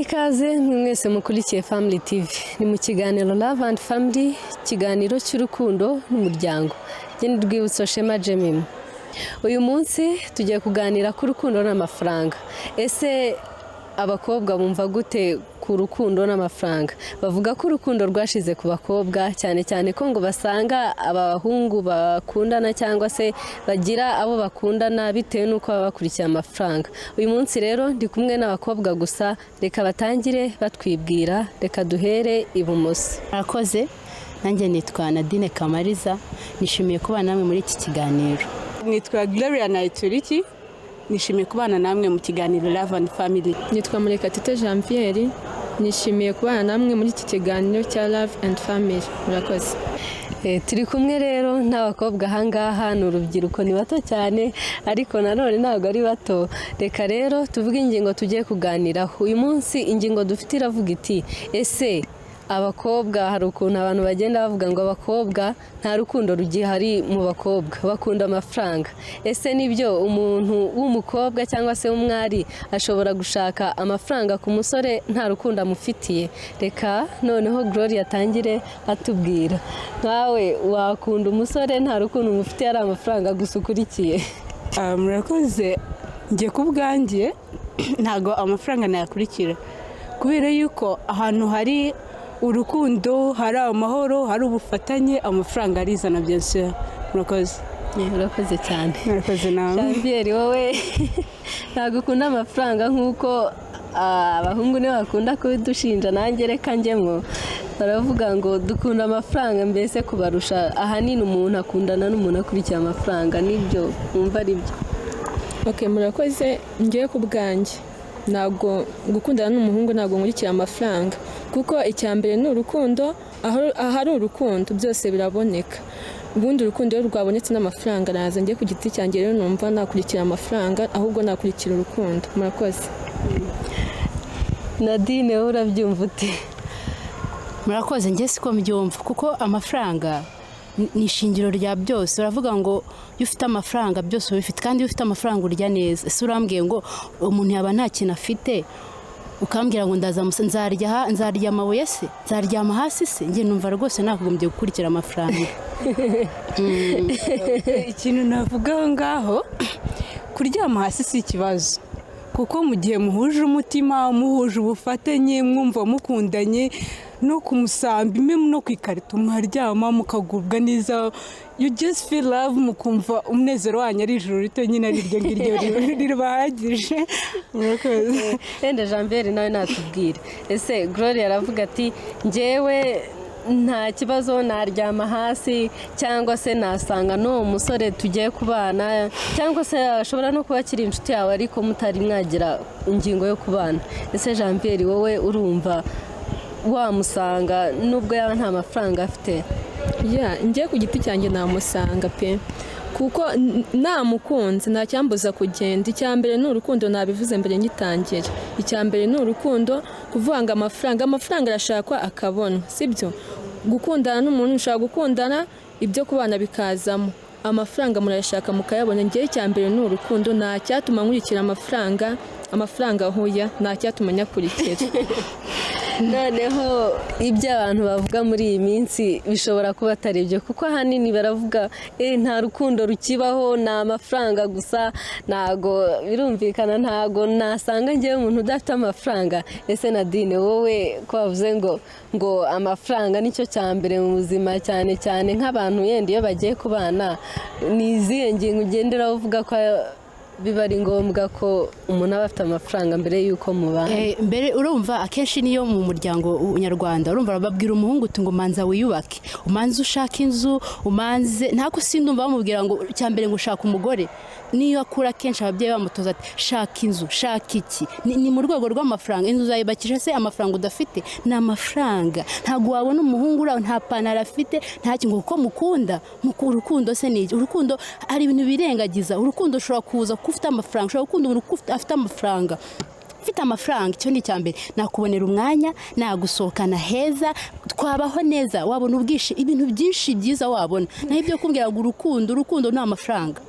ikaze mwese mukurikiye Family TV ni mu kiganiro Love and Family, kiganiro cy'urukundo n'umuryango. Jye Rwibutso Shema Jemima. Uyu munsi tugiye kuganira ku rukundo n'amafaranga. Ese abakobwa bumva gute ku rukundo n'amafaranga? Bavuga ko urukundo rwashize ku bakobwa cyane ko ngo basanga abahungu bakundana cyangwa se bagira abo bakundana bitewe nuko baba bakurikiye amafaranga. Uyu munsi rero ndi kumwe n'abakobwa gusa, reka batangire batwibwira, reka duhere ibumoso. Murakoze, nanjye nitwa Nadine Kamariza, nishimiye kubana namwe muri iki kiganiro. Nitwa Gloria Naituriki, nishimiye kubana namwe mu kiganiro Love and Family. Nitwa Murekatete Jean-Pierre, nishimiye kubana namwe muri iki kiganiro cya Love and Family. Murakoze. Turi kumwe rero n'abakobwa ahangaha, ni urubyiruko, ni bato cyane ariko nanone ntabwo ari bato. Reka rero tuvuge ingingo tugiye kuganiraho. Uyu munsi ingingo dufite iravuga iti ese abakobwa, hari ukuntu abantu bagenda bavuga ngo abakobwa nta rukundo rugihari mu bakobwa, bakunda amafaranga. Ese nibyo umuntu w'umukobwa cyangwa se w'umwari ashobora gushaka amafaranga ku musore nta rukundo amufitiye? Reka noneho Gloria atangire atubwira, nkawe wakunda umusore nta rukundo umufitiye ari amafaranga gusa ukurikiye? Murakoze, ngiye ku bwanjye ntago amafaranga nayakurikira, kubera yuko ahantu hari urukundo, hari amahoro, hari ubufatanye, amafaranga arizana byose. Murakoze. Urakoze cyane. Murakoze nawe. Jean-Pierre, wowe ntabwo ukunda amafaranga nk'uko abahungu nibo bakunda kubidushinja, nanjye reka njyemo. Baravuga ngo dukunda amafaranga mbese kubarusha. Ahanini umuntu akundana n'umuntu akurikiye amafaranga, nibyo mwumva ari byo? Okay, murakoze. Ngiye ku bwanjye ntabwo gukundana n'umuhungu ntabwo nkurikira amafaranga, kuko icyambere ni urukundo. Ahari urukundo byose biraboneka. Ubundi urukundo iyo rwabonetse n'amafaranga naza ngiye ku giti cyanjye rero numva nakurikira amafaranga ahubwo nakurikira urukundo. Murakoze. Nadine, wowe urabyumva ute? Murakoze, njye siko mbyumva, kuko amafaranga ni ishingiro rya byose. Uravuga ngo iyo ufite amafaranga byose ubifite, kandi iyo ufite amafaranga urya neza. Ese urambwiye ngo umuntu yaba nta kintu afite ukambwira ngo nzarya amabuye se, nzaryama hasi se? Njye numva rwose nakugombye gukurikira amafaranga. Ikintu navuga ngaho, kuryama hasi si ikibazo, kuko mu gihe muhuje umutima, muhuje ubufatanye, mwumva mukundanye, no kumusambi meme no kwikarita mwaryama mukagubwa neza, you just feel love, mukumva umunezero wanyu ari ijuru rito nyine ari ryo ngiryo ribahagije. Murakoze. Enda Jean-Pierre nawe natubwire. Ese Gloria aravuga ati njyewe nta kibazo naryama hasi, cyangwa se nasanga no musore tugiye kubana, cyangwa se ashobora no kuba akiri inshuti yawe ariko mutari mwagira ingingo yo kubana. Ese Jean-Pierre, wowe urumva wamusanga nubwo yaba nta mafaranga afite? Ngiye ku giti cyanjye namusanga pe, kuko namukunze nta cyambuza kugenda. Icyambere ni urukundo, nabivuze mbere ngitangira. Icyambere ni urukundo, kuvuga ngo amafaranga arashakwa akabona, sibyo? Gukundana n'umuntu ushaka gukundana, ibyo kubana bikazamo, amafaranga murayashaka mukayabona. Ngiye icyambere ni urukundo, nta cyatuma nkurikira amafaranga huya, nta cyatuma nyakurikira. Noneho ibyo abantu bavuga muri iyi minsi bishobora kuba atari byo, kuko ahanini baravuga nta rukundo rukibaho, ni amafaranga gusa. Ntago birumvikana, ntago nasanga ngewe umuntu udafite amafaranga. Ese Nadine, wowe ko bavuze ngo amafaranga nicyo cyambere mu buzima, cyane nk'abantu yenda iyo bagiye kubana, ni izihe ngingo ugenderaho uvuga ko biba ari ngombwa ko umuntu aba afite amafaranga mbere y'uko mubana? Mbere urumva akenshi niyo mu muryango nyarwanda urumva bababwira umuhungu ngo manza wiyubake, umanze ushaka inzu, umanze ntako sindumva bamubwira ngo cyambere ngo ushaka umugore. Niyo akura kenshi ababyeyi bamutoza ati shaka inzu, shaka iki. Ni mu rwego rw'amafaranga. Inzu uzayubakisha se amafaranga udafite? Ni amafaranga. Ntago wabona umuhungu uraho nta panara afite, nta kintu, kuko mukunda. Urukundo se ni urukundo, ari ibintu birengagiza. Urukundo ushobora kuza ko ufite amafaranga, ushobora gukunda umuntu afite amafaranga. Ufite amafaranga, icyo ni icyambere, nakubonera umwanya, nagusohokana heza, twabaho neza, wabona ubwishi, ibintu byinshi byiza wabona. Naho ibyo kumbwira ngo urukundo ni amafaranga.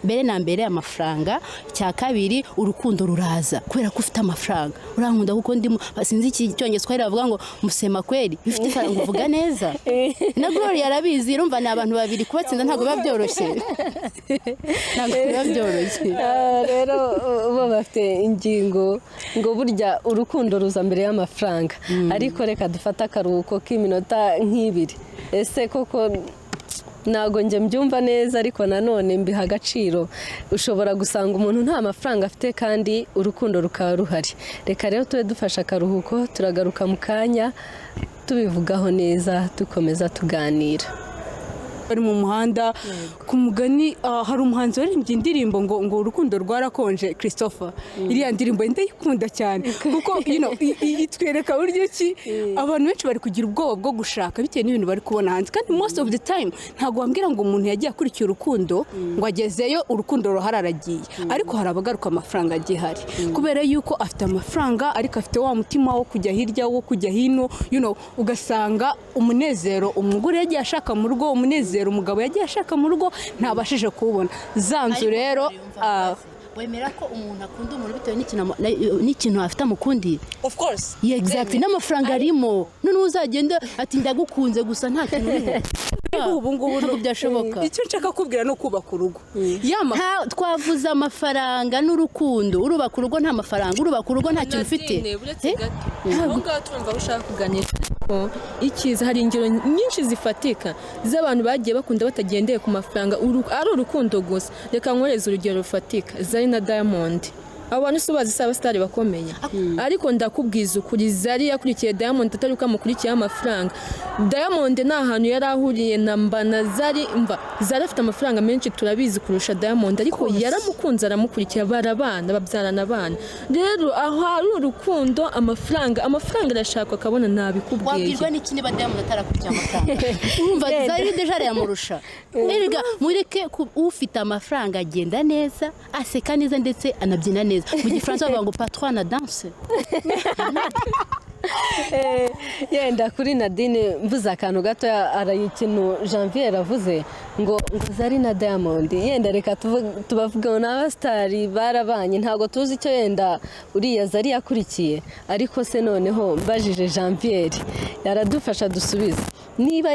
mbere na mbere amafaranga, cya kabiri urukundo ruraza kubera ko ufite amafaranga, urankunda kuko ndimo sinzi iki cyongereza twari bavuga ngo musema kweli, ufite ifaranga uvuga neza. Na Gloria arabizi, urumva ni abantu babiri kubatsinda ntabwo biba byoroshye. Ntabwo biba byoroshye. Rero bo bafite ingingo ngo burya urukundo ruza mbere y'amafaranga, ariko reka dufate akaruhuko k'iminota nk'ibiri. Ese koko ntabwo njye mbyumva neza, ariko nanone mbiha agaciro. Ushobora gusanga umuntu nta mafaranga afite kandi urukundo rukaba ruhari. Reka rero tube dufashe akaruhuko, turagaruka mu kanya tubivugaho neza, dukomeza tuganira. bari mu muhanda ku mugani hari umuhanzi waririmbye indirimbo ngo urukundo rwarakonje Christopher. Iriya ndirimbo ndayikunda cyane kuko itwereka buryo ki abantu benshi bari kugira ubwoba bwo gushaka bitewe n'ibintu bari kubona hanze, kandi most of the time ntabwo wambwira ngo umuntu yagiye akurikiye urukundo ngo agezeyo urukundo ruhararagiye, ariko hari abagaruka amafaranga agihari kubera yuko afite amafaranga ariko afite wa mutima wo kujya hirya wo kujya hino, ugasanga umunezero umugore yagiye ashaka mu rugo, umunezero umugabo yagiye ashaka mu rugo ntabashije kubona. Zanzu rero wemera ko umuntu akunda umuntu bitewe n'ikintu afite amukundiye? Of course. Yeah, exactly. N'amafaranga arimo. None uzagenda ati ndagukunze gusa nta kintu uriho. Ubu ngubu ntabwo byashoboka. Icyo nshaka kubwira no kubaka urugo. Twavuze amafaranga n'urukundo. Urubaka urugo nta mafaranga, urubaka urugo nta kintu ufite. Ntabwo turumva ushaka kuganisha ikiza. Hari ingero nyinshi zifatika z'abantu bagiye bakunda batagendeye ku mafaranga, ari urukundo gusa. Reka nkoreze urugero rufatika, Zari na Diamond. Abantu subazi saba star bakomeye, ariko ndakubwiza ukuri Zari yakurikiye Diamond atari uko amukurikiye amafaranga. Diamond nta hantu yari ahuriye na mbana Zari afite amafaranga menshi turabizi kurusha Diamond, ariko yaramukunze aramukurikira, barabana babyarana abana. Rero aho ari urukundo, amafaranga arashaka akabona nabikubwiye. Wabwirwa n'iki niba Diamond atarakurikiye amafaranga? Urumva Zari deja yamurusha. Erega mureke ufite amafaranga agenda neza, aseka neza ndetse anabyina neza. Mu gifaransa bavuga ngo patron na danse. Yenda kuri Nadine mvuze akantu gato, ari ikintu Janvier avuze ngo Zari na Diamond. Yenda reka tubavuga n'abastari barabanye, ntago tuzi icyo yenda uriya Zari yakurikiye, ariko se noneho mbajije Janvier yaradufasha dusubize niba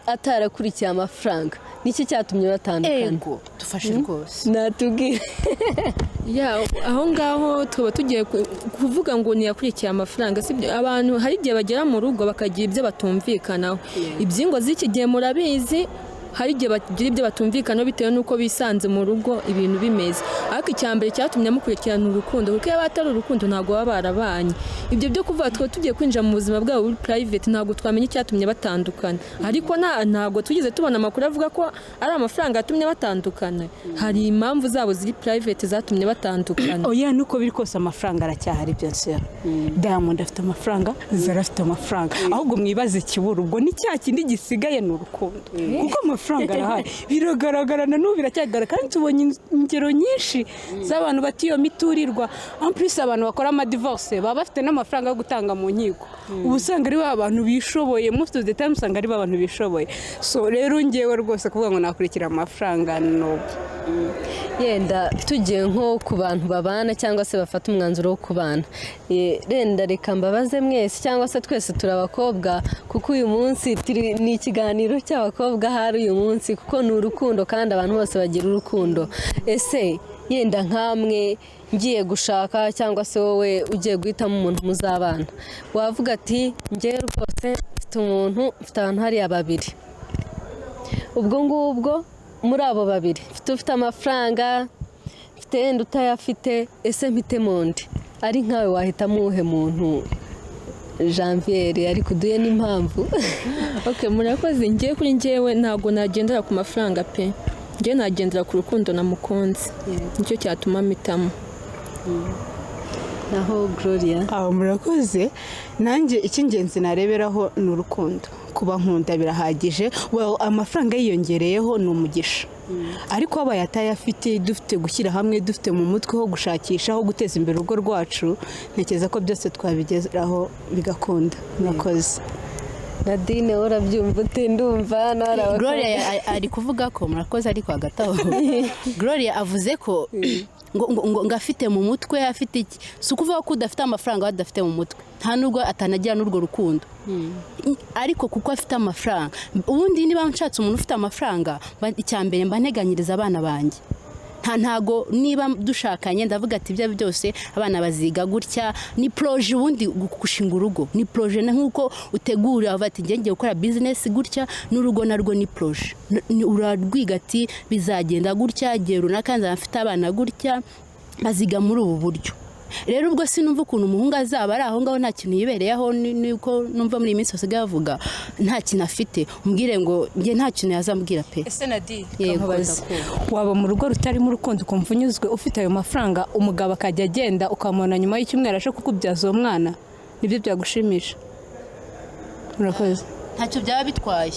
atarakurikiye amafaranga niki cyatumye batandukana. Ego dufashe rwose natubwire. Aho ngaho tuba tugiye kuvuga ngo ntiyakurikiye amafaranga, sibyo? Abantu hari igihe bagera mu rugo bakagira ibyo batumvikanaho. Ibyingo z'iki gihe murabizi, hari igihe bagira ibyo batumvikanaho bitewe n'uko bisanze mu rugo ibintu bimeze. Ariko icyambere cyatumye amukurikirana urukundo, kuko iyo batari urukundo ntabwo baba barabanye. Ibyo byo kuvuga twe tugiye kwinjira mu buzima bwabo buri private ntabwo twamenye icyatumye batandukana, ariko ntabwo tugeze tubona amakuru avuga ko ari amafaranga yatumye batandukana. Hari impamvu zabo ziri private zatumye batandukana. Oya nuko biri kose amafaranga aracyahari byose. Diamond afite amafaranga, Zari afite amafaranga, ahubwo mwibaze kibura ubwo ni cya kindi gisigaye n'urukundo, kuko amafaranga arahari biragaragara na n'ubu biracyagaragara, kandi tubonye ingero nyinshi z'abantu batiyo miturirwa. En plus abantu bakora ama divorce baba bafite n'amafaranga yo gutanga mu nkiko. Ubu usanga ari abantu bishoboye, most of the time usanga ari abantu bishoboye. So rero ngewe rwose kuvuga ngo nakurikira amafaranga no. Yenda tugiye nko ku bantu babana cyangwa se bafata umwanzuro wo kubana, renda reka mbabaze mwese cyangwa se twese turabakobwa, kuko uyu munsi ni ikiganiro cy'abakobwa hari uyu munsi, kuko ni urukundo kandi abantu bose bagira urukundo. Ese yenda nkamwe ngiye gushaka cyangwa se wowe ugiye guhitamo umuntu muzabana, wavuga ati ngiye rwose mfite umuntu, mfite abantu hariya babiri, ubwo ngubwo muri abo babiri ufite amafaranga, mfite yenda utayafite, ese mpite mundi? Ari nkawe wahitamo uwuhe muntu Janvier? Ariko duye n'impamvu. Okay, murakoze. Ngiye kuri njyewe ntabwo nagendera ku mafaranga pe, ngiye nagendera ku rukundo namukunze, nicyo cyatuma mpitamo. Naho Gloria? Murakoze. Nanjye icy'ingenzi nareberaho ni urukundo. Kuba nkunda birahagije. Amafaranga yiyongereyeho ni umugisha, ariko abaye atayafite, dufite gushyira hamwe, dufite mu mutwe ho gushakisha ho guteza imbere urugo rwacu, ntekereza ko byose twabigeraho bigakunda. Murakoze. Nadine urabyumva ute? Ndumva narabakoze. Gloria ari kuvuga ko murakoze ariko hagati aho Gloria avuze ko ngo afite mu mutwe afite iki, si ukuvuga ko udafite amafaranga badafite mu mutwe, nta nubwo atanagira n'urwo rukundo, ariko kuko afite amafaranga. Ubundi niba nshatse umuntu ufite amafaranga, icyambere mba nteganyiriza abana banjye. Ntago niba dushakanye ndavuga ati ibyo byose abana baziga gutya, ni proje. Ubundi gushinga urugo ni proje, nkuko utegura ati ngiye gukora business gutya, n'urugo narwo ni proje. Urarwiga ati bizagenda gutya, gihe runaka nzafite abana gutya, baziga muri ubu buryo. Rero ubwo sinumva ukuntu umuhungu azaba ari aho ngaho nta kintu yibereyeho, niko numva muri iyi minsi basigaye bavuga nta kintu afite, umbwire ngo njye nta kintu yazambwira pe. Ese Nadine waba mu rugo rutarimo urukundo ukumva unyuzwe ufite ayo mafaranga, umugabo akajya agenda ukamubona nyuma y'icyumweru aje kukubyaza uwo mwana, nibyo byagushimisha? Murakoze. Ntacyo byaba bitwaye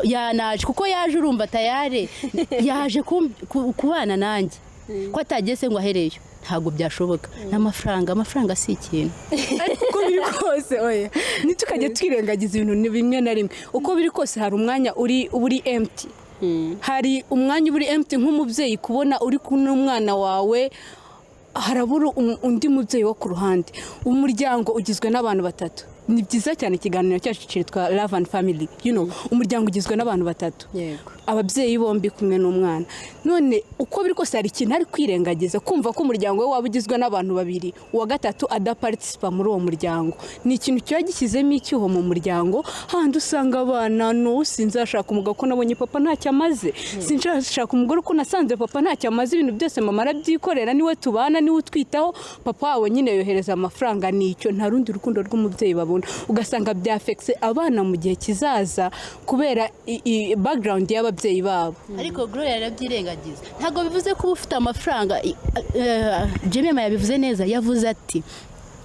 yanaje kuko yaje, urumva tayare yaje kubana nanjye, ko atageze ngo ahereyo ntabwo byashoboka. Amafaranga si ikintu. Uko biri kose oya nitukajya twirengagiza ibintu bimwe na rimwe. Uko biri kose hari umwanya uri empty, hari umwanya uri empty nk'umubyeyi kubona uri kumwe n'umwana wawe, harabura undi mubyeyi wo ku ruhande. Umuryango ugizwe n'abantu batatu. Ni byiza cyane ikiganiro cyacu cyitwa Love and Family, umuryango ugizwe n'abantu batatu, ababyeyi bombi kumwe n'umwana. None uko biri kose hari ikintu ari kwirengagiza, kumva ko umuryango we waba ugizwe n'abantu babiri, uwa gatatu adaparticipa muri uwo muryango. Ni ikintu kiba gishyizemo icyuho mu muryango, handi usanga abana no sinzashaka umugabo ko nabonye papa ntacyo amaze, sinzashaka umugore ko nasanze papa ntacyo amaze, ibintu byose mama arabyikorera, niwe tubana, niwe utwitaho, papa wawe nyine yohereza amafaranga. Nicyo nta rundi rukundo rw'umubyeyi babona. Ugasanga byafekse abana mu gihe kizaza kubera background y'ababyeyi babo. Ariko Gloria yarabyirengagiza, ntabwo bivuze ko ufite amafaranga. Jemima yabivuze neza, yavuze ati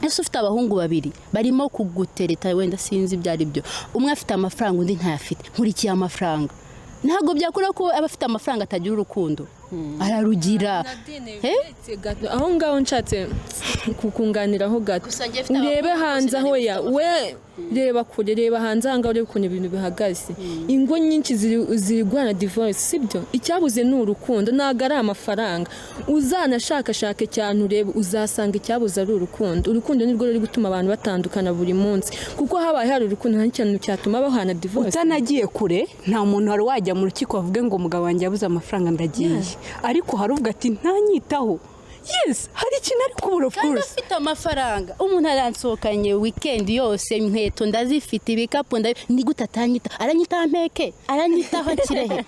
ese ufite abahungu babiri barimo kugutereta, wenda sinzi ibyo ari byo, umwe afite amafaranga undi ntayafite, nkurikiye amafaranga. Ntabwo byakora ko abafite amafaranga atagira urukundo, ararugira. Aho ngaho nshatse kukunganiraho gato, urebe hanze aho we reba kure, reba hanze aha ngaho urebe ukuntu ibintu bihagaze. Ingo nyinshi zirigwana divorce, sibyo? Icyabuze ni urukundo, ntabwo ari amafaranga. Uzanashakashake cyane urebe, uzasanga icyabuze ari urukundo. Urukundo nirwo ruri gutuma abantu batandukana buri munsi, kuko habaye hari urukundo nta kintu cyatuma bahana divorce. Utanagiye kure, nta muntu wari wajya mu rukiko avuge ngo umugabo wanjye yabuze amafaranga ndagiye, ariko haruvuga ati ntanyitaho. Yes, hari ikintu ari kubura of course. Afite amafaranga, umuntu aransohokanye weekend yose, inkweto ndazifite, ibikapu ni gute atanyita? Aranyita mpeke, aranyitaho kirehe.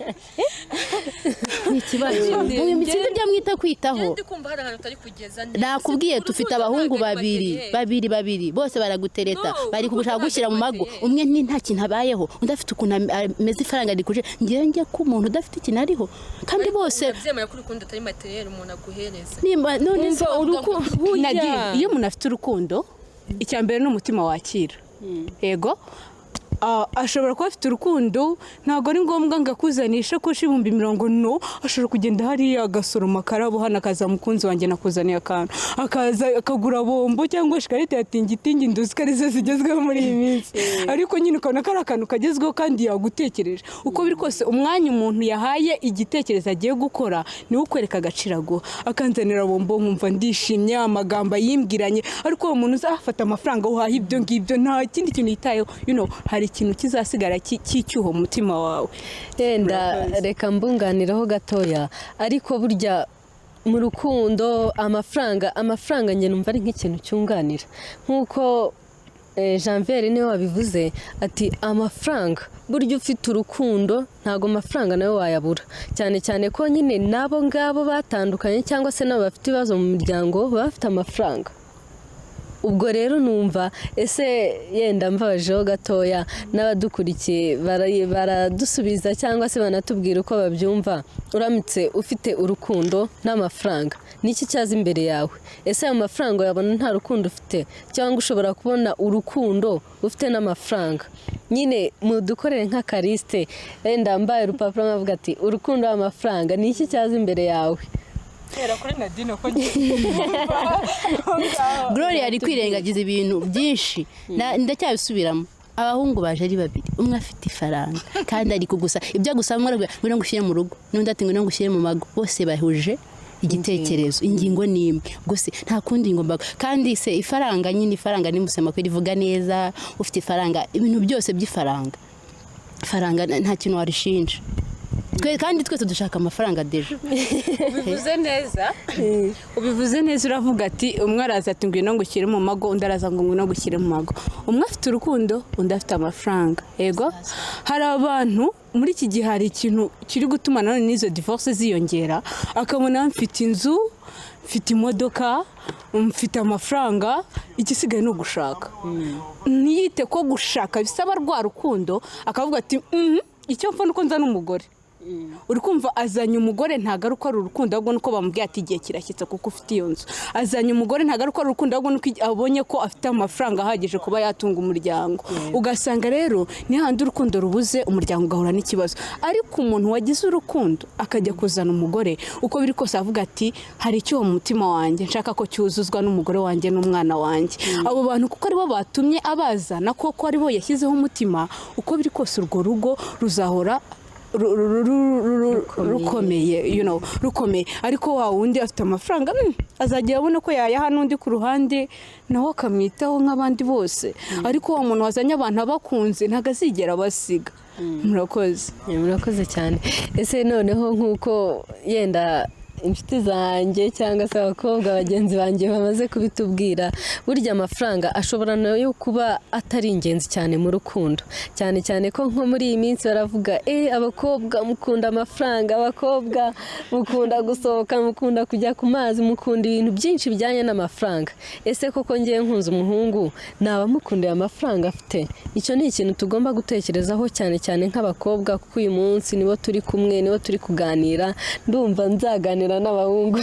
Ni kibazo. Uyu mukindi byamwita kwitaho. Ndi kumva hari ahantu utari kugeza neza. Nakubwiye tufite abahungu babiri bose baragutereta, bari kugushaka gushyira mu mago. Umwe ni nta kintu abayeho, undi afite ukuntu ameze ifaranga rikuje. Ngiye ko umuntu udafite ikintu ariho, kandi bose byemera ko urukundo atari materiel umuntu aguhereza. Iyo umuntu afite urukundo, icyambere n'umutima wakira. Yego, ashobora kuba afite urukundo, ntabwo ari ngombwa ngo akuzanishe ko ibihumbi 50, no, ashobora kugenda hariya agasoroma akarabo, hano akaza mukunzi wanjye nakuzaniye akantu, akaza akagura bombo cyangwa shikarete ya tingitingi, nduzi ko arizo zigezweho muri iyi minsi. Ariko nyine ukabona ko ari akantu kagezweho kandi yagutekereje. Uko biri kose umwanya umuntu yahaye igitekerezo agiye gukora niwe ukwereka agaciro aguha. Akanzanira bombo nkumva ndishimye, amagambo yimbwiranye, ariko uwo muntu uzafata amafaranga uhaha ibyo ngibyo nta kindi kintu yitayeho, hari ikintu kizasigara cy'icyuho mu mutima wawe. Yenda reka mbunganiraho gatoya, ariko burya mu rukundo amafaranga njye numva ari nk'ikintu cyunganira, nk'uko Janvier niwe wabivuze ati amafaranga burya ufite urukundo ntago amafaranga nayo wayabura, cyane cyane ko nyine nabo ngabo batandukanye cyangwa se nabo bafite ibibazo mu miryango bafite amafaranga. Ubwo rero numva ese yenda mvajeho gatoya n'abadukurikiye baradusubiza cyangwa se banatubwira uko babyumva. Uramutse ufite urukundo n'amafaranga, niki cyaza imbere yawe? Ese ayo mafaranga yabona nta rukundo ufite, cyangwa ushobora kubona urukundo ufite n'amafaranga? Nyine mudukorere nka Kariste, yenda mbaye urupapuro nkavuga ati urukundo n'amafaranga, niki cyaza imbere yawe? Gloria ari kwirengagiza ibintu byinshi, ndacyabisubiramo. abahungu baje ari babiri, umwe afite ifaranga kandi ari kugusa ibyo gusaba umwe ngo ngushyire mu rugo n'undi ati ngo ngushyire mu mago, bose bahuje igitekerezo, ingingo nimwe gusa nta kundi ngomba. Kandi se ifaranga nyine, ifaranga nimusema ko rivuga neza, ufite ifaranga ibintu byose by'ifaranga, ifaranga nta kintu warishinja. Kandi twese dushaka amafaranga deje. ubivuze neza uravuga ati umwe araza ati ngwino ngushyire mu mago, undi araza ngo ngwino ngushyire mu mago. Umwe afite urukundo, undi afite amafaranga. Yego, hari abantu muri iki gihe hari ikintu kiri gutuma none n'izo divorce ziyongera, akabona mfite inzu, mfite imodoka, mfite amafaranga, igisigaye no gushaka. Ntiyite ko gushaka bisaba rwa rukundo, akavuga ati icyo mfa nuko nzana umugore. Uri kumva azanye umugore ntagaruka ari urukundo, ahubwo nuko bamubwiye ati igihe kirashyitse kuko ufite iyo nzu. Azanye umugore ntagaruka ari urukundo, ahubwo nuko abonye ko afite amafaranga ahagije kuba yatunga umuryango. Ugasanga rero ni handi urukundo rubuze, umuryango ugahura n'ikibazo. Ariko umuntu wagize urukundo akajya kuzana umugore, uko biri kose avuga ati hari icyo mu mutima wanjye nshaka ko cyuzuzwa n'umugore wanjye n'umwana wanjye. Abo bantu kuko aribo batumye abazana, koko aribo yashyizeho umutima, uko biri kose urwo rugo ruzahora rukomeye, rukomeye. Ariko wa wundi afite amafaranga azajya abona ko yayaha n'undi ku ruhande nawe akamwitaho nk'abandi bose. Ariko wa muntu wazanye abantu abakunze ntago azigera basiga. Murakoze cyane. Ese noneho nk'uko yenda inshuti zanjye cyangwa se abakobwa bagenzi banjye bamaze kubitubwira, burya amafaranga ashobora nayo kuba atari ingenzi cyane mu rukundo, cyane cyane ko nko muri iyi minsi baravuga abakobwa mukunda amafaranga, abakobwa mukunda gusohoka, mukunda kujya ku mazi, mukunda ibintu byinshi bijyanye n'amafaranga. Ese koko ngiye nkunze umuhungu naba mukundiye amafaranga afite? Icyo ni ikintu tugomba gutekerezaho cyane cyane nk'abakobwa, kuko uyu munsi nibo turi kumwe, nibo turi kuganira. Ndumva nzaganira n'abahungu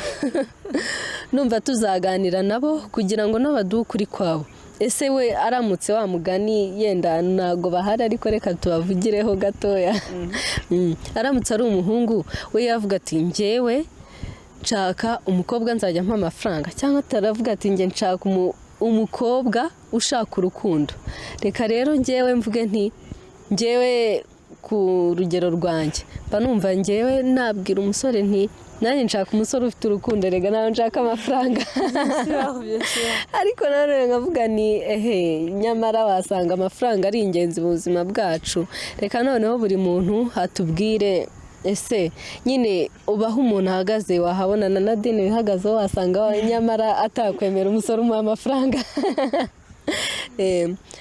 numva tuzaganira nabo kugira ngo n'abaduhe ukuri kwabo. Ese we aramutse wa mugani, yenda ntago bahari ariko reka tubavugireho gatoya, aramutse ari umuhungu we yavuga ati njyewe nshaka umukobwa nzajya mpa amafaranga, cyangwa ataravuga ati njye nshaka umukobwa ushaka urukundo. Reka rero njyewe mvuge nti, njyewe ku rugero rwanjye mba numva njyewe nabwira umusore nti nanjye nshaka umusore ufite urukundo, rega nawe nshaka amafaranga. Ariko nanone nkavuga ni nyamara wasanga amafaranga ari ingenzi mu buzima bwacu. Reka noneho buri muntu atubwire, ese nyine ubaho umuntu ahagaze, wahabonana na Dini wihagazeho wasanga nyamara atakwemera umusore umuha amafaranga.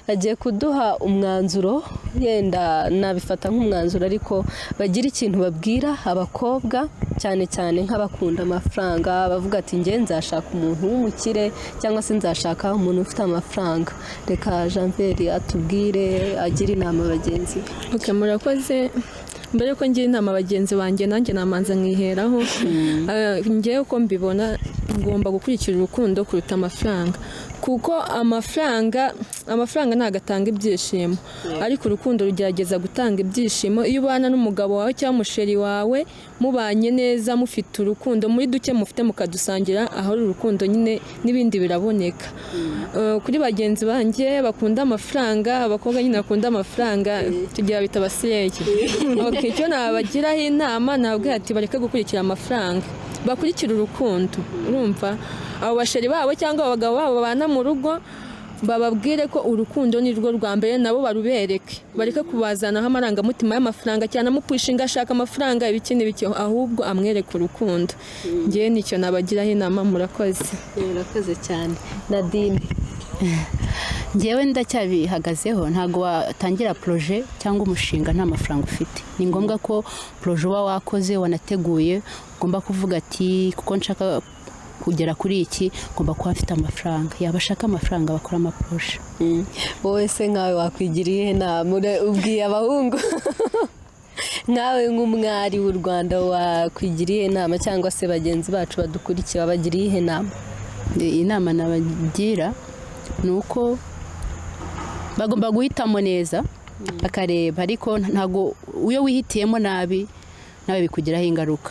Agiye kuduha umwanzuro, yenda nabifata nk'umwanzuro, ariko bagira ikintu babwira abakobwa cyane cyane nk'abakunda amafaranga, bavuga ati njye nzashaka umuntu w'umukire cyangwa se nzashaka umuntu ufite amafaranga. Reka Jean Pierre atubwire, agire inama bagenzi be. Murakoze. Mbere ko ngira inama bagenzi banjye, nanjye namanza nkiheraho. Ngewe uko mbibona, ngomba gukurikira urukundo kuruta amafaranga, kuko amafaranga ntabwo atanga ibyishimo, ariko urukundo rugerageza gutanga ibyishimo. Iyo ubana n'umugabo wawe cyangwa umusheri wawe, mubanye neza, mufite urukundo, muri duke mufite mukadusangira, aho urukundo nyine n'ibindi biraboneka. Kuri bagenzi banjye bakunda amafaranga, abakobwa nyine bakunda amafaranga, tugira bita abasireye. Icyo nabagiraho inama, nababwira ati bareke gukurikira amafaranga, bakurikira urukundo. Urumva, abo basheri babo cyangwa abagabo babo babana mu rugo, bababwire ko urukundo ni rwo rwa mbere, nabo barubereke, bareke kubazanaho amarangamutima y'amafaranga cyane, amupushinga ashaka amafaranga ibiki n'ibiki, ahubwo amwereke urukundo. Ngewe nicyo nabagiraho inama. Murakoze. Murakoze cyane. Nadine. Ngewe ndacyabihagazeho, ntago watangira projet cyangwa umushinga nta mafaranga ufite. Ni ngombwa ko projet uba wakoze, wanateguye, ugomba kuvuga ati kuko nshaka kugera kuri iki, ngomba kuba afite amafaranga. Yabashaka amafaranga bakora amaproje. Wowe se nkawe wakwigiriye inama ubwiye abahungu? Nkawe nk'umwari w'u Rwanda wakwigiriye inama, cyangwa se bagenzi bacu badukurikiye babagiriye inama? Inama nabagira ni uko bagomba guhitamo neza, bakareba, ariko ntago uyo wihitiyemo nabi nawe bikugiraho ingaruka.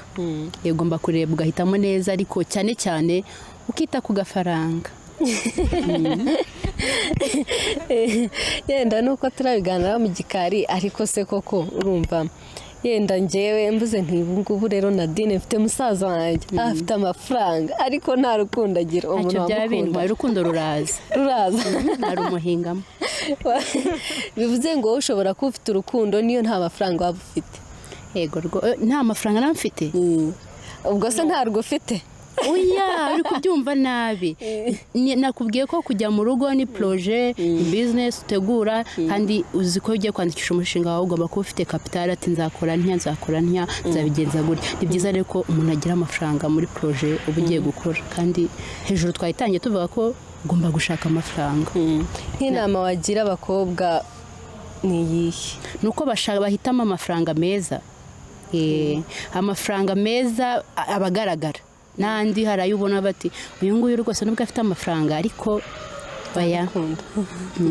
Ugomba kureba ugahitamo neza, ariko cyane cyane ukita ku gafaranga. yenda nuko turabiganira mu gikari ariko se koko urumva yenda njyewe mbuze ngubu rero Nadine mfite musaza wanjye afite amafaranga ariko nta rukundo agira ntacyo byabintwaye urukundo ruraza ari umuhingamo bivuze ngo ushobora kuba ufite urukundo niyo nta mafaranga waba ufite yego nta mafaranga nawe mfite ubwo se ntarwo ufite oya uri kubyumva nabi nakubwiye ko kujya mu rugo ni projet ni business utegura kandi uzi ko ugiye kwandikisha umushinga wawe ugomba kuba ufite capital ati nzakora ntya nzabigenza gutya ni byiza rero ko umuntu agira amafaranga muri projet uba ugiye gukora kandi hejuru twayitangiye tuvuga ko ugomba gushaka amafaranga nk'inama wagira abakobwa ni iyihe nuko bahitamo amafaranga meza amafaranga meza abagaragara n'andi hari ayo ubona bati uyu nguyu rwose nubwo afite amafaranga ariko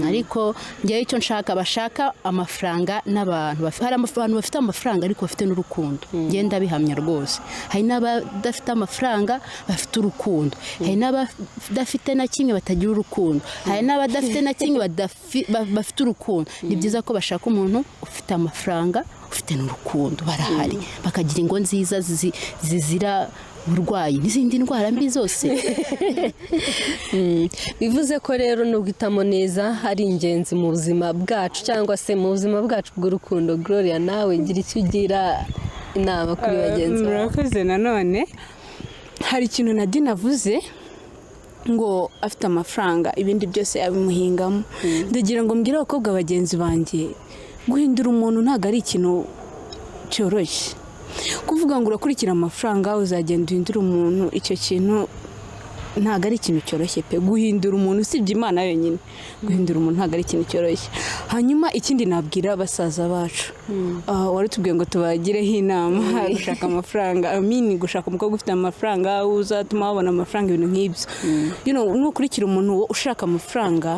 ariko njyewe icyo nshaka bashaka amafaranga n'abantu hari abantu bafite amafaranga ariko bafite n'urukundo ngenda bihamya rwose hari n'abadafite amafaranga bafite urukundo hari n'abadafite na kimwe batagira urukundo hari n'abadafite na kimwe bafite urukundo ni byiza ko bashaka umuntu ufite amafaranga ufite n'urukundo barahari bakagira ingo nziza zizira uburwayi n'izindi ndwara mbi zose bivuze ko rero no guhitamo neza ari ingenzi mu buzima bwacu cyangwa se mu buzima bwacu bw'urukundo. Gloria nawe gira icyo ugira inama kuri bagenzi bawe. Murakoze. Nanone hari ikintu Nadine avuze ngo afite amafaranga ibindi byose abimuhingamo. Ndagira ngo mbwire abakobwa bagenzi banjye guhindura umuntu ntabwo ari ikintu cyoroshye. Kuvuga ngo urakurikira amafaranga uzagenda uhindura umuntu, icyo kintu ntabwo ari ikintu cyoroshye pe. Guhindura umuntu usibye Imana yonyine, guhindura umuntu ntabwo ari ikintu cyoroshye. Hanyuma ikindi nabwira basaza bacu, wari tubwiye ngo tubagireho inama gushaka amafaranga, gushaka umukobwa ufite amafaranga uzatuma babona amafaranga, ibintu nk'ibyo. Nukurikira umuntu ushaka amafaranga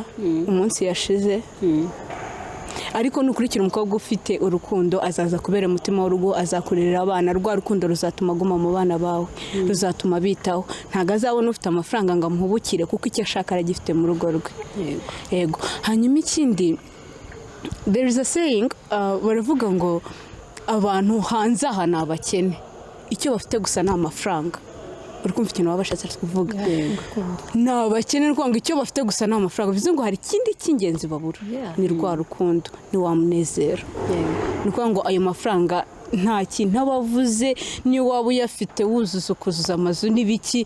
umunsi yashize, ariko nukurikira umukobwa ufite urukundo azaza kubera umutima w'urugo, azakurerera abana, rwa rukundo ruzatuma aguma mu bana bawe, ruzatuma bitaho. Ntago azabona ufite amafaranga ngo amuhubukire kuko icyo ashaka aragifite mu rugo rwe. Yego. Hanyuma ikindi, there is a saying, baravuga ngo abantu hanze aha ni abakene, icyo bafite gusa ni amafaranga. Uri kumva ikintu baba bashatse kuvuga? Ni abakene ngo icyo bafite gusa ni amafaranga. Bivuze ngo hari ikindi cy'ingenzi babura, ni rwa rukundo, ni wa munezero. Ni ukuvuga ngo ayo mafaranga nta kintu aba avuze, niyo waba uyafite wuzuza ukuzuza amazu n'ibiki,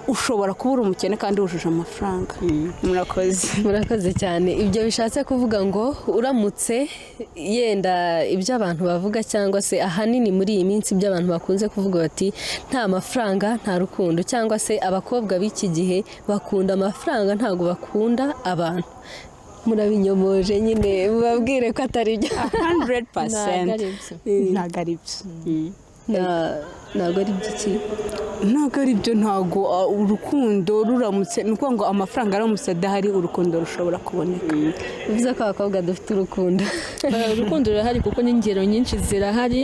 ushobora kubura umukene kandi wujuje amafaranga. Murakoze cyane. Ibyo bishatse kuvuga ngo uramutse yenda ibyo abantu bavuga cyangwa se ahanini muri iyi minsi ibyo abantu bakunze kuvuga bati nta mafaranga nta rukundo, cyangwa se abakobwa b'iki gihe bakunda amafaranga ntabwo bakunda abantu. Murabinyomoje nyine mubabwire ko atari byo. 100% ntabwo ari byo. Ntabwo ari by'iki? Ntabwo ari byo. Ntabwo urukundo ruramutse, ni ukuvuga ngo amafaranga aramutse adahari urukundo rushobora kuboneka. Bivuze ko abakobwa dufite urukundo. Urukundo rurahari kuko n'ingero nyinshi zirahari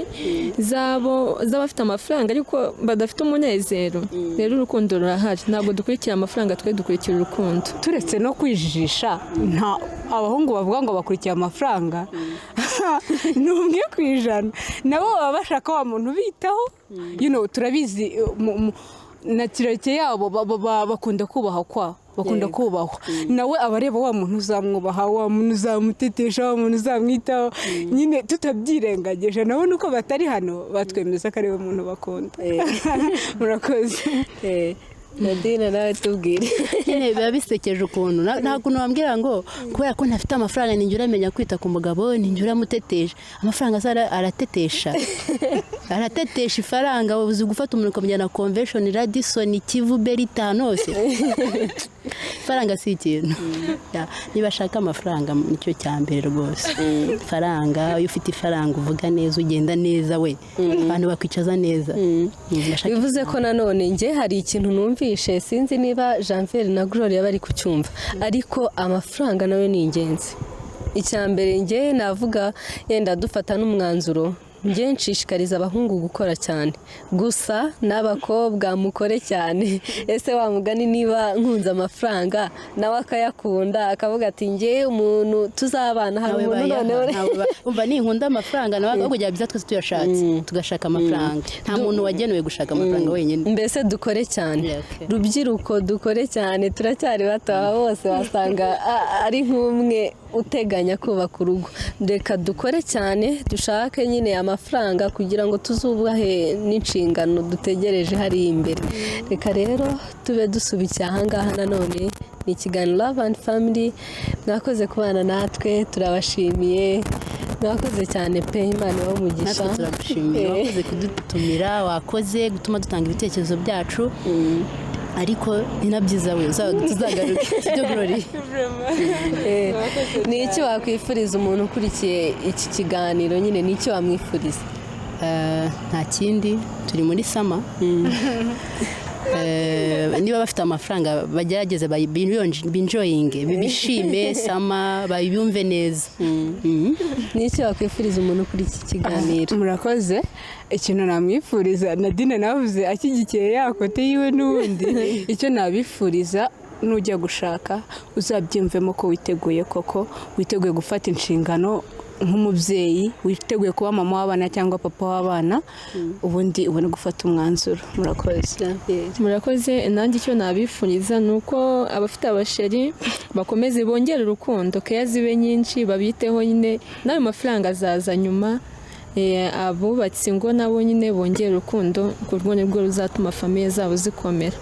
z'abafite amafaranga ariko badafite umunezero. Rero urukundo rurahari, ntabwo dukurikira amafaranga, twe dukurikira urukundo. Turetse no kwijijisha, abahungu bavuga ngo bakurikiye amafaranga ni 1%. Nabo baba bashaka wa muntu bitaho. Turabizi natirete yabo bakunda kubahwa, bakunda kubahwa. Nawe abareba wa muntu uzamwubaha, wa muntu uzamutetesha, wa muntu uzamwitaho, nyine tutabyirengagije. Nabo nuko batari hano batwemeza ko ari we muntu bakunda. Murakoze. Nadine nawe tubwire. Biba bisekeje ukuntu ntabwo wambwira ngo kubera ko ntafite amafaranga ninjye uramenya kwita ku mugabo, ninjye uramutetesha. Amafaranga aratetesha ifaranga. Uzi gufata umuntu ukamujyana convention, Radisson, Kivu, Beritano hose. Ifaranga si ikintu. Niba ashaka amafaranga nicyo cya mbere rwose. Ifaranga, iyo ufite ifaranga uvuga neza, ugenda neza, we abantu bakwicaza neza. Bivuze ko nanone njye hari ikintu numvishe, sinzi niba Janvier na Gloria bari kucyumva, ariko amafaranga nawe ni ingenzi. Icya mbere njye navuga, yenda dufata n'umwanzuro njye nshishikariza abahungu gukora cyane gusa n'abakobwa mukore cyane. Ese wa mugani niba nkunze amafaranga nawe akayakunda akavuga ati njye umuntu tuzabana hari umuntu noneho umva ninkunda amafaranga nawe akajya byiza twese tuyashatse tugashaka amafaranga nta muntu wagenewe gushaka amafaranga wenyine. Mbese dukore cyane rubyiruko dukore cyane turacyari bato bose wasanga ari nk'umwe uteganya kubaka urugo. Reka dukore cyane dushake nyine amafaranga kugira ngo tuzubahe n'inshingano dutegereje hari imbere. Reka rero tube dusubikiye ahangaha nanone ni ikiganiro Love and Family. Mwakoze kubana natwe turabashimiye mwakoze cyane pe Imana ibamugisha. Natwe turagushimiye wakoze kudutumira wakoze gutuma dutanga ibitekerezo byacu ariko ni nabyiza we tuzagaruke byo Glory. Ni iki wakwifuriza umuntu ukurikiye iki kiganiro nyine ni iki wamwifuriza? Nta kindi turi muri sama niba bafite amafaranga bagerageze binjoyinge bishime sama bayumve neza. Ni iki wakwifuriza umuntu kuri iki kiganiro? Murakoze. Ikintu namwifuriza Nadine navuze akigikiye yakote yiwe n'ubundi icyo nabifuriza nujya gushaka uzabyumvemo ko witeguye koko witeguye gufata inshingano nk'umubyeyi witeguye kuba mama w'abana cyangwa papa w'abana ubundi ubone gufata umwanzuro. Murakoze. Nanjye icyo nabifuriza ni uko abafite abasheri bakomeze bongere urukundo keya zibe nyinshi babiteho nyine n'ayo mafaranga azaza nyuma. Abubatse ingo nabo nyine bongera urukundo kurwo nibwo ruzatuma famiye zabo zikomera.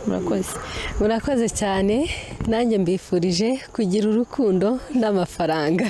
Murakoze cyane nanjye mbifurije kugira urukundo n'amafaranga.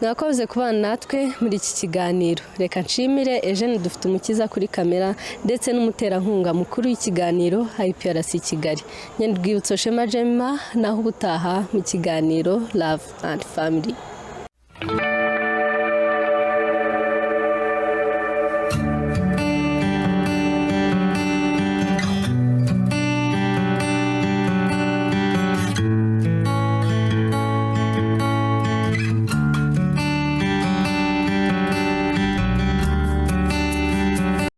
Mwakoze kubana natwe muri iki kiganiro. Reka nshimire Eugene dufite umukiza kuri kamera ndetse n'umuterankunga mukuru w'ikiganiro IPRC Kigali. Nyandwibutso Shema Gemma naho ubutaha mu kiganiro Love and Family.